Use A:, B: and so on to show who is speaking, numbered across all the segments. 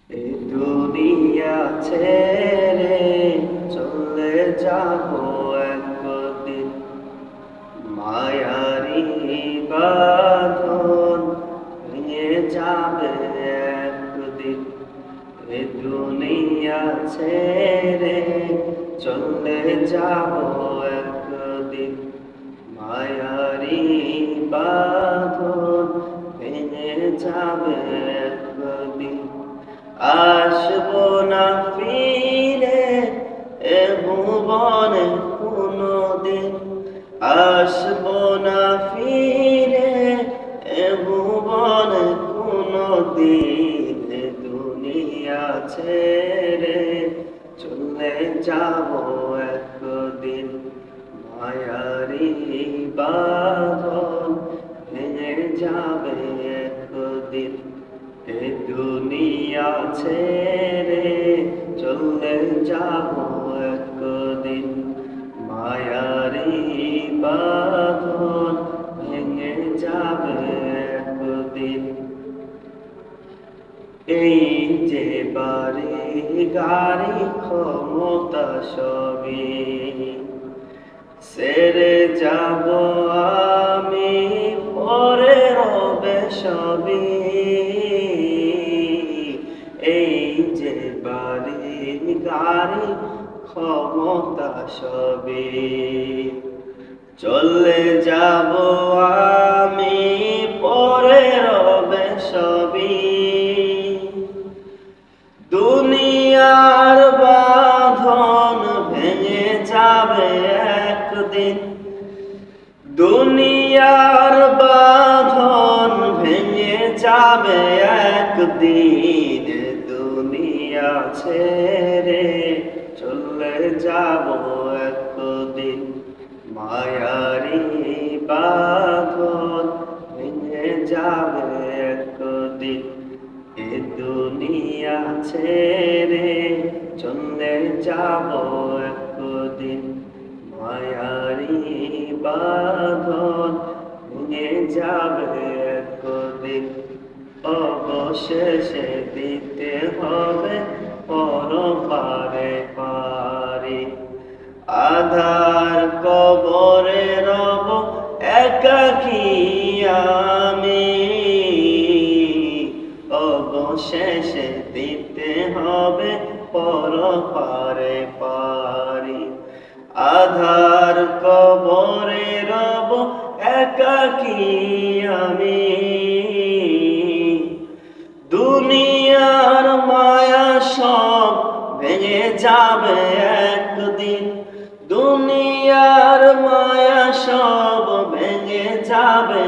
A: এই দুনিয়া ছেড়ে চলে যাব একদিন, মায়ারি বাঁধন ভেঙে যাবে একদিন। এই দুনিয়া ছেড়ে চলে যাব একদিন, মায়ারি বাঁধন ভেঙে যাবে একদিন। আসবো না ফিরে এ ভুবনে কোনদিন, আসবো না ফিরে এ ভুবনে কোনদিন। এ দুনিয়া ছেড়ে চলে যাব একদিন, মায়ারি বাঁধন ভেঙে যাবে একদিন। এ দুনিয়া ছেড়ে চলে যাব একদিন, মায়ারি বাঁধন ভেঙে যাবে একদিন। এই যে বাড়ি গাড়ি ক্ষমতা সবই ছেড়ে যাব আমি, পরে হবে সবই। এই যে বাড়ি গাড়ি ক্ষমতা সবই চলে যাব আমি, পরে রবে সবই। দুনিয়ার বাঁধন ভেঙে যাবে একদিন, দুনিয়ার বাঁধন ভেঙে যাবে একদিন। দুনিয়া ছেড়ে চলে যাব একদিন, মায়ারি বাঁধন ভেঙে যাবে একদিন। এ দুনিয়া ছেড়ে চলে যাব একদিন, মায়ারি বাঁধন ভেঙে যাবে একদিন। অবশেষে দিতে হবে পরপারে পারি, আধার কবরে রব একাকী আমি। অবশেষে দিতে হবে পরপারে পারি, আধার কবরে রব একাকী আমি। দুনিয়ার মায়া সব ভেঙে যাবে একদিন, দুনিয়ার মায়া সব ভেঙে যাবে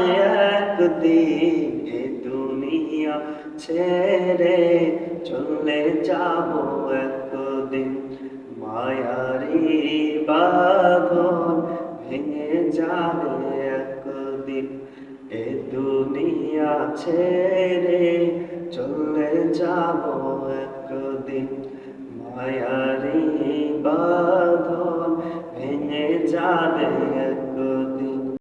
A: একদিন। এ দুনিয়া ছেড়ে চলে যাব একদিন, মায়ারি বাঁধন ভেঙে যাবে একদিন। এ দুনিয়া ছেড়ে চলে যাব একদিন, মায়া